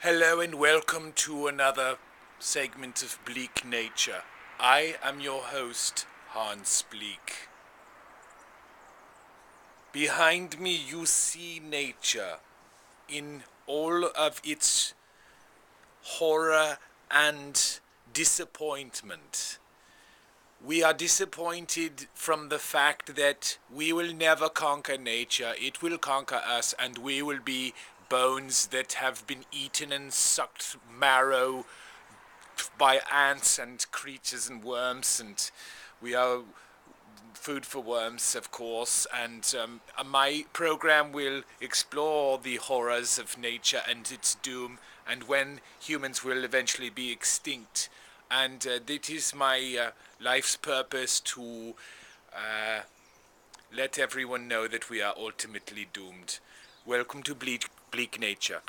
Hello and welcome to another segment of Bleak Nature. I am your host, Hans Bleak. Behind me you see nature in all of its horror and disappointment. We are disappointed from the fact that we will never conquer nature. It will conquer us, and we will be bones that have been eaten and sucked marrow by ants and creatures and worms, and we are food for worms, of course. And my program will explore the horrors of nature and its doom, and when humans will eventually be extinct. And it is my life's purpose to let everyone know that we are ultimately doomed. Welcome to Bleak Nature.